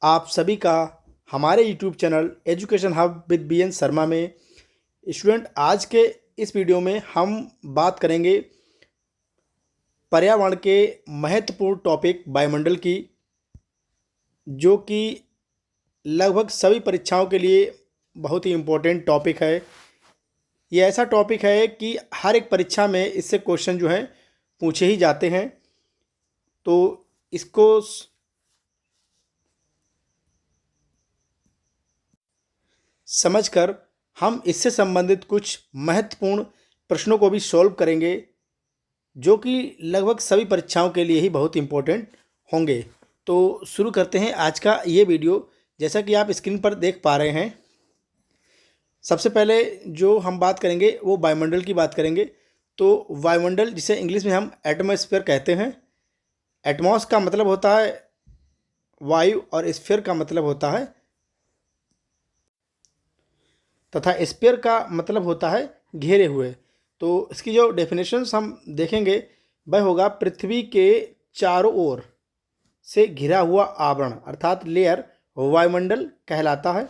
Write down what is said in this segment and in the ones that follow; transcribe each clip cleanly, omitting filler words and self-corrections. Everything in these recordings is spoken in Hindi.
आप सभी का हमारे YouTube channel education hub with BN. Sharma में। स्टूडेंट, आज के इस वीडियो में हम बात करेंगे पर्यावरण के महत्वपूर्ण टॉपिक वायुमंडल की, जो कि लगभग सभी परीक्षाओं के लिए बहुत ही इम्पोर्टेंट टॉपिक है। ये ऐसा टॉपिक है कि हर एक परीक्षा में इससे क्वेश्चन जो है पूछे ही जाते हैं। तो इसको समझकर हम इससे संबंधित कुछ महत्वपूर्ण प्रश्नों को भी सॉल्व करेंगे, जो कि लगभग सभी परीक्षाओं के लिए ही बहुत इम्पोर्टेंट होंगे। तो शुरू करते हैं आज का ये वीडियो। जैसा कि आप स्क्रीन पर देख पा रहे हैं, सबसे पहले जो हम बात करेंगे वो वायुमंडल की बात करेंगे। तो वायुमंडल, जिसे इंग्लिश में हम एटमॉस्फेयर कहते हैं। एटमॉस का मतलब होता है वायु और स्फीयर का मतलब होता है तथा स्फीयर का मतलब होता है घेरे हुए। तो इसकी जो डेफिनेशंस हम देखेंगे वह होगा पृथ्वी के चारों ओर से घिरा हुआ आवरण अर्थात लेयर वायुमंडल कहलाता है।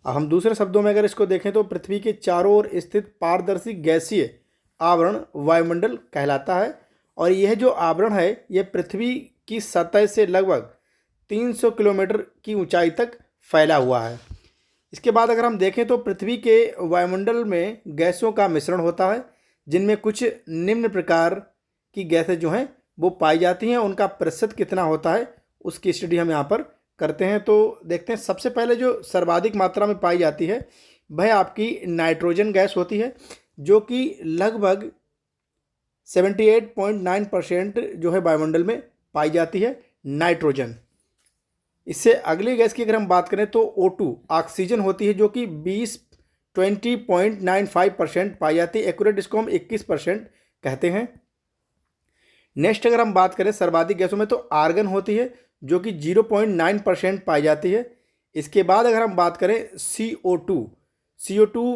अब हम दूसरे शब्दों में अगर इसको देखें तो पृथ्वी के चारों ओर स्थित पारदर्शी गैसीय आवरण वायुमंडल कहलाता है। और यह जो आवरण है यह पृथ्वी की सतह से लगभग 300 किलोमीटर की ऊंचाई तक फैला हुआ है। इसके बाद अगर हम देखें तो पृथ्वी के वायुमंडल में गैसों का मिश्रण होता है, जिनमें कुछ निम्न प्रकार की गैसें जो हैं वो पाई जाती हैं। उनका प्रतिशत कितना होता है उसकी स्टडी हम यहाँ पर करते हैं। तो देखते हैं, सबसे पहले जो सर्वाधिक मात्रा में पाई जाती है वह आपकी नाइट्रोजन गैस होती है, जो कि लगभग 78.9% जो है वायुमंडल में पाई जाती है नाइट्रोजन। इससे अगली गैस की अगर हम बात करें तो O2 ऑक्सीजन होती है, जो कि 20.95% पाई जाती है। एक्यूरेट इसको हम 21% कहते हैं। नेक्स्ट अगर हम बात करें सर्वाधिक गैसों में तो आर्गन होती है, जो कि 0.9% पाई जाती है। इसके बाद अगर हम बात करें CO2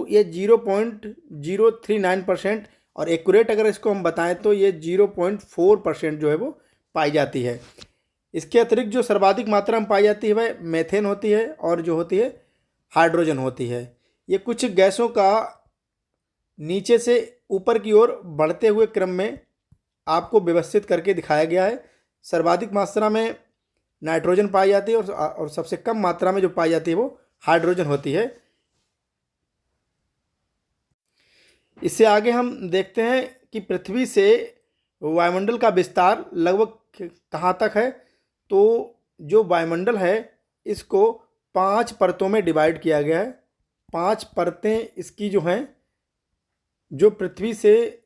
ये 0.039% और एक्यूरेट अगर इसको हम बताएं तो ये 0.4% जो है वो पाई जाती है। इसके अतिरिक्त जो सर्वाधिक मात्रा में पाई जाती है वह मेथेन होती है और जो होती है हाइड्रोजन होती है। ये कुछ गैसों का नीचे से ऊपर की ओर बढ़ते हुए क्रम में आपको व्यवस्थित करके दिखाया गया है। सर्वाधिक मात्रा में नाइट्रोजन पाई जाती है और सबसे कम मात्रा में जो पाई जाती है वो हाइड्रोजन होती है। इससे आगे हम देखते हैं कि पृथ्वी से वायुमंडल का विस्तार लगभग कहाँ तक है। तो जो वायुमंडल है इसको 5 परतों में डिवाइड किया गया है। 5 परतें इसकी जो हैं, जो पृथ्वी से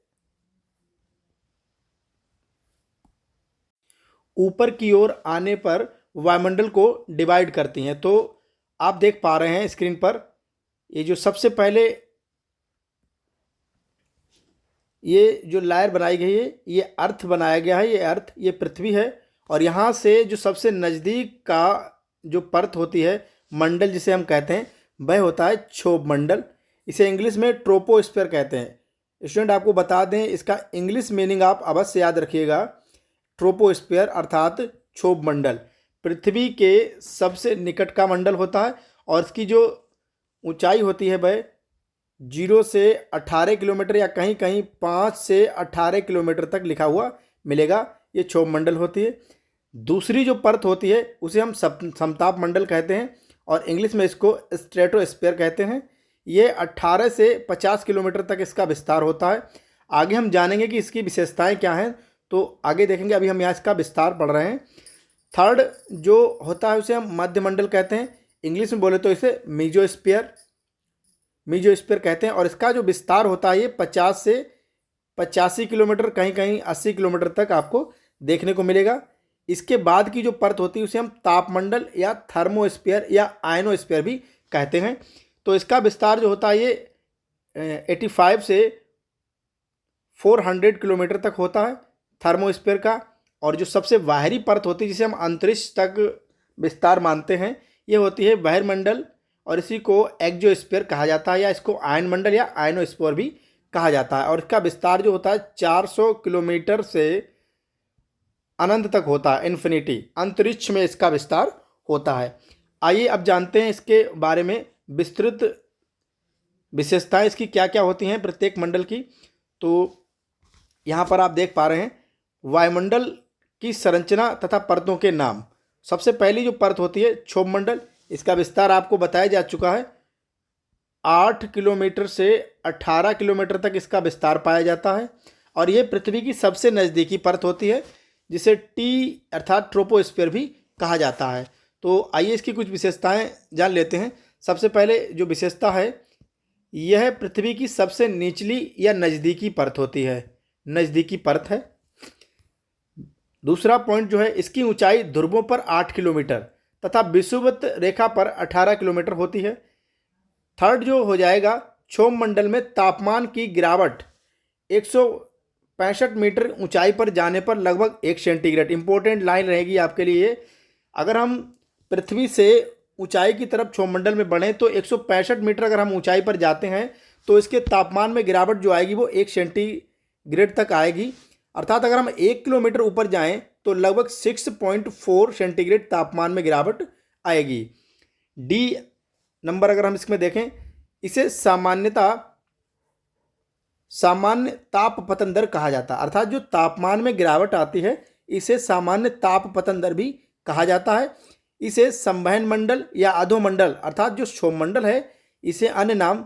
ऊपर की ओर आने पर वायुमंडल को डिवाइड करती हैं। तो आप देख पा रहे हैं स्क्रीन पर, ये जो सबसे पहले ये जो लेयर बनाई गई है ये अर्थ बनाया गया है। ये अर्थ, ये पृथ्वी है। और यहाँ से जो सबसे नज़दीक का जो परत होती है, मंडल जिसे हम कहते हैं, वह होता है क्षोभ मंडल। इसे इंग्लिश में ट्रोपोस्फीयर कहते हैं। स्टूडेंट, आपको बता दें इसका इंग्लिश मीनिंग आप अवश्य याद रखिएगा। ट्रोपोस्फीयर अर्थात क्षोभ मंडल पृथ्वी के सबसे निकट का मंडल होता है और इसकी जो ऊंचाई होती है वह 0 से 18 किलोमीटर या कहीं कहीं 5 से 18 किलोमीटर तक लिखा हुआ मिलेगा। ये क्षोभ मंडल होती है। दूसरी जो परत होती है उसे हम समताप मंडल कहते हैं और इंग्लिश में इसको स्ट्रेटोस्फीयर कहते हैं। ये 18 से 50 किलोमीटर तक इसका विस्तार होता है। आगे हम जानेंगे कि इसकी विशेषताएं क्या हैं, तो आगे देखेंगे। अभी हम यहाँ इसका विस्तार पढ़ रहे हैं। थर्ड जो होता है उसे हम मध्यमंडल कहते हैं। इंग्लिश में बोले तो इसे मीजोस्फीयर कहते हैं और इसका जो विस्तार होता है ये 50 से 85 किलोमीटर, कहीं कहीं 80 किलोमीटर तक आपको देखने को मिलेगा। इसके बाद की जो परत होती है उसे हम तापमंडल या थर्मोस्फीयर या आयनोस्फीयर भी कहते हैं। तो इसका विस्तार जो होता है ये 85 से 400 किलोमीटर तक होता है थर्मोस्फीयर का। और जो सबसे बाहरी परत होती है जिसे हम अंतरिक्ष तक विस्तार मानते हैं, ये होती है बहिर्मंडल और इसी को एक्सोस्फीयर कहा जाता है या इसको आयन मंडल या आयनोस्फीयर भी कहा जाता है। और इसका विस्तार जो होता है 400 किलोमीटर से अनंत तक होता है, इन्फिनिटी, अंतरिक्ष में इसका विस्तार होता है। आइए अब जानते हैं इसके बारे में विस्तृत विशेषताएं इसकी क्या क्या होती हैं प्रत्येक मंडल की। तो यहाँ पर आप देख पा रहे हैं वायुमंडल की संरचना तथा परतों के नाम। सबसे पहली जो परत होती है क्षोभ मंडल, इसका विस्तार आपको बताया जा चुका है। 8 किलोमीटर से 18 किलोमीटर तक इसका विस्तार पाया जाता है और ये पृथ्वी की सबसे नज़दीकी परत होती है, जिसे टी अर्थात ट्रोपोस्फीयर भी कहा जाता है। तो आइए इसकी कुछ विशेषताएं जान लेते हैं। सबसे पहले जो विशेषता है, यह पृथ्वी की सबसे निचली या नज़दीकी परत होती है, नज़दीकी परत है। दूसरा पॉइंट जो है, इसकी ऊंचाई ध्रुवों पर 8 किलोमीटर तथा विषुवत रेखा पर 18 किलोमीटर होती है। थर्ड जो हो जाएगा, क्षोभ मंडल में तापमान की गिरावट 165 मीटर ऊंचाई पर जाने पर लगभग 1 सेंटीग्रेड। इंपॉर्टेंट लाइन रहेगी आपके लिए। अगर हम पृथ्वी से ऊंचाई की तरफ क्षोभ मंडल में बढ़ें तो 165 मीटर अगर हम ऊंचाई पर जाते हैं तो इसके तापमान में गिरावट जो आएगी वो 1 सेंटीग्रेड तक आएगी। अर्थात अगर हम 1 किलोमीटर ऊपर जाएं तो लगभग 6.4 सेंटीग्रेड तापमान में गिरावट आएगी। डी नंबर अगर हम इसमें देखें, इसे सामान्य तापपतन दर कहा जाता है। अर्थात जो तापमान में गिरावट आती है इसे सामान्य तापपतन दर भी कहा जाता है। इसे संवहन मंडल या अधोमंडल, अर्थात जो क्षोभ मंडल है इसे अन्य नाम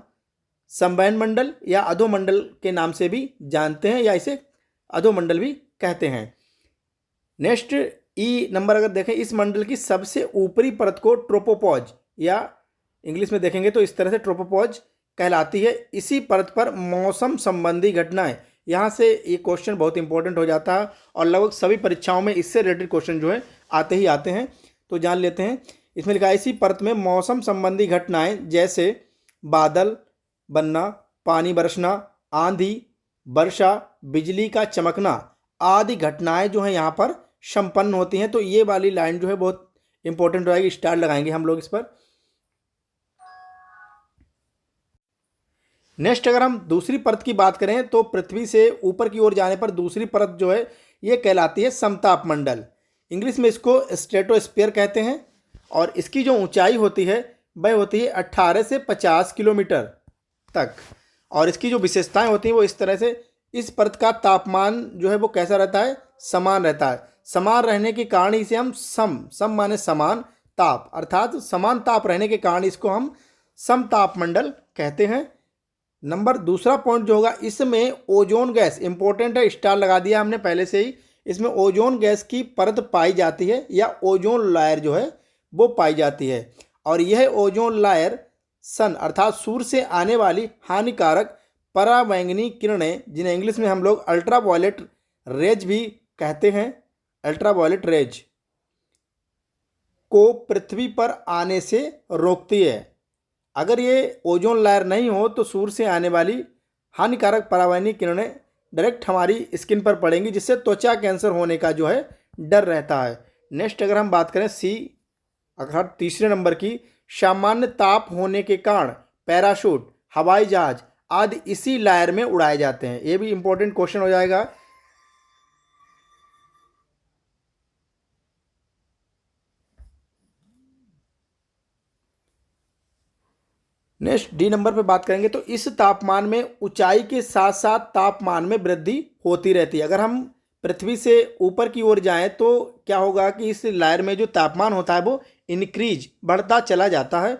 संवहन मंडल या अधोमंडल के नाम से भी जानते हैं या इसे अधोमंडल भी कहते हैं। नेक्स्ट ई नंबर अगर देखें, इस मंडल की सबसे ऊपरी परत को ट्रोपोपॉज या इंग्लिश में देखेंगे तो इस तरह से ट्रोपोपॉज कहलाती है। इसी परत पर मौसम संबंधी घटनाएं, यहाँ से ये क्वेश्चन बहुत इंपॉर्टेंट हो जाता है और लगभग सभी परीक्षाओं में इससे रिलेटेड क्वेश्चन जो है आते ही आते हैं। तो जान लेते हैं। इसमें लिखा है, इसी परत में मौसम संबंधी घटनाएं जैसे बादल बनना, पानी बरसना, आंधी, वर्षा, बिजली का चमकना आदि घटनाएं जो हैं यहाँ पर संपन्न होती हैं। तो ये वाली लाइन जो है बहुत इंपॉर्टेंट रहेगी, स्टार लगाएंगे हम लोग इस पर। नेक्स्ट अगर हम दूसरी परत की बात करें तो पृथ्वी से ऊपर की ओर जाने पर दूसरी परत जो है ये कहलाती है समताप मंडल। इंग्लिश में इसको स्ट्रेटोस्फीयर कहते हैं और इसकी जो ऊंचाई होती है वह होती है 18 से 50 किलोमीटर तक। और इसकी जो विशेषताएं होती हैं वो इस तरह से, इस परत का तापमान जो है वो कैसा रहता है, समान रहता है। समान रहने के कारण इसे हम सम माने समान ताप, अर्थात समान ताप रहने के कारण इसको हम समताप मंडल कहते हैं। नंबर दूसरा पॉइंट जो होगा, इसमें ओजोन गैस इंपॉर्टेंट है, स्टार लगा दिया हमने पहले से ही। इसमें ओजोन गैस की परत पाई जाती है या ओजोन लेयर जो है वो पाई जाती है। और यह ओजोन लेयर सन अर्थात सूर्य से आने वाली हानिकारक पराबैंगनी किरणें, जिन्हें इंग्लिश में हम लोग अल्ट्रावायलेट रेज भी कहते हैं, अल्ट्रावायलेट रेज को पृथ्वी पर आने से रोकती है। अगर ये ओजोन लेयर नहीं हो तो सूर्य से आने वाली हानिकारक पराबैंगनी किरणें डायरेक्ट हमारी स्किन पर पड़ेंगी, जिससे त्वचा कैंसर होने का जो है डर रहता है। नेक्स्ट अगर हम बात करें सी अर्थात तीसरे नंबर की, सामान्य ताप होने के कारण पैराशूट, हवाई जहाज आदि इसी लेयर में उड़ाए जाते हैं। ये भी इंपॉर्टेंट क्वेश्चन हो जाएगा। नेक्स्ट डी नंबर पे बात करेंगे तो इस तापमान में ऊंचाई के साथ साथ तापमान में वृद्धि होती रहती है। अगर हम पृथ्वी से ऊपर की ओर जाएं तो क्या होगा कि इस लेयर में जो तापमान होता है वो इंक्रीज बढ़ता चला जाता है।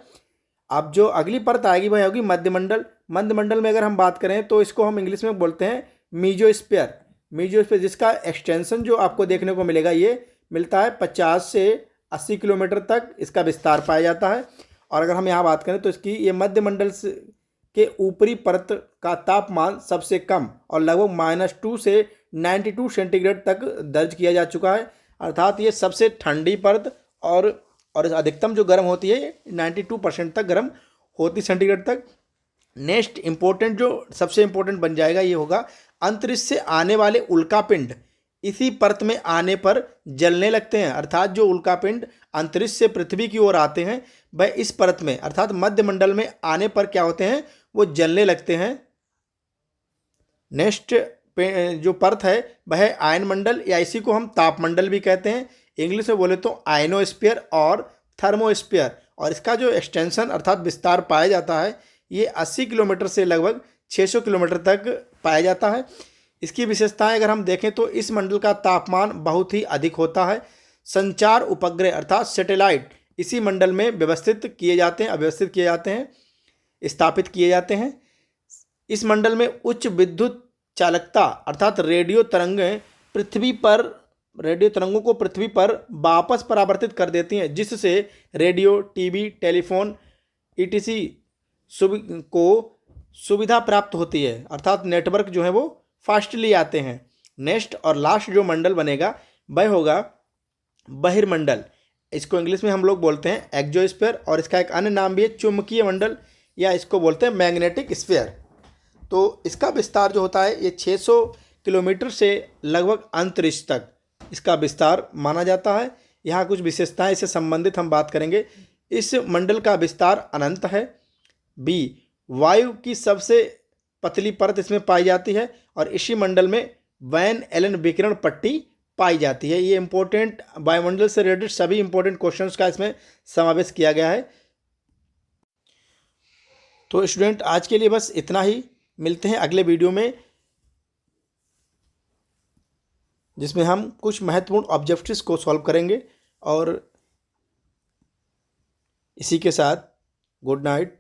अब जो अगली परत आएगी वह होगी मध्यमंडल। मध्यमंडल में अगर हम बात करें तो इसको हम इंग्लिश में बोलते हैं मीजोस्फीयर। मीजोस्फीयर जिसका एक्सटेंशन जो आपको देखने को मिलेगा ये मिलता है 50 से 80 किलोमीटर तक इसका विस्तार पाया जाता है। और अगर हम यहाँ बात करें तो इसकी ये मध्यमंडल के ऊपरी परत का तापमान सबसे कम और लगभग -2 से 92 सेंटीग्रेड तक दर्ज किया जा चुका है। अर्थात ये सबसे ठंडी परत और अधिकतम जो गर्म होती है 92% तक गर्म होती सेंटीग्रेड तक। नेक्स्ट इंपॉर्टेंट जो सबसे इंपॉर्टेंट बन जाएगा ये होगा, अंतरिक्ष से आने वाले उल्कापिंड इसी परत में आने पर जलने लगते हैं। अर्थात जो उल्कापिंड अंतरिक्ष से पृथ्वी की ओर आते हैं वह इस परत में अर्थात मध्यमंडल में आने पर क्या होते हैं, वो जलने लगते हैं। नेक्स्ट जो परत है वह है आयन मंडल, या इसी को हम तापमंडल भी कहते हैं। इंग्लिश में बोले तो आयनोस्फीयर और थर्मोस्फीयर। और इसका जो एक्सटेंशन अर्थात विस्तार पाया जाता है ये 80 किलोमीटर से लगभग 600 किलोमीटर तक पाया जाता है। इसकी विशेषताएं अगर हम देखें तो इस मंडल का तापमान बहुत ही अधिक होता है। संचार उपग्रह अर्थात सैटेलाइट इसी मंडल में व्यवस्थित किए जाते हैं, अव्यवस्थित किए जाते हैं, स्थापित किए जाते हैं। इस मंडल में उच्च विद्युत चालकता अर्थात रेडियो तरंगों को पृथ्वी पर वापस परावर्तित कर देती हैं, जिससे रेडियो, टीवी, टेलीफोन ईटीसी को सुविधा प्राप्त होती है, अर्थात नेटवर्क जो है वो फास्टली आते हैं। नेक्स्ट और लास्ट जो मंडल बनेगा वह होगा बहिर्मंडल। इसको इंग्लिश में हम लोग बोलते हैं एक्सोस्फीयर, और इसका एक अन्य नाम भी है चुंबकीय मंडल, या इसको बोलते हैं मैग्नेटिक स्फीयर। तो इसका विस्तार जो होता है ये 600 किलोमीटर से लगभग अंतरिक्ष तक इसका विस्तार माना जाता है। यहाँ कुछ विशेषताएं इससे संबंधित हम बात करेंगे। इस मंडल का विस्तार अनंत है। बी, वायु की सबसे पतली परत इसमें पाई जाती है, और इसी मंडल में वैन एलन विकिरण पट्टी पाई जाती है। ये इंपॉर्टेंट वायुमंडल से रिलेटेड सभी इंपॉर्टेंट क्वेश्चंस का इसमें समावेश किया गया है। तो स्टूडेंट आज के लिए बस इतना ही। मिलते हैं अगले वीडियो में, जिसमें हम कुछ महत्वपूर्ण ऑब्जेक्टिव्स को सॉल्व करेंगे। और इसी के साथ गुड नाइट।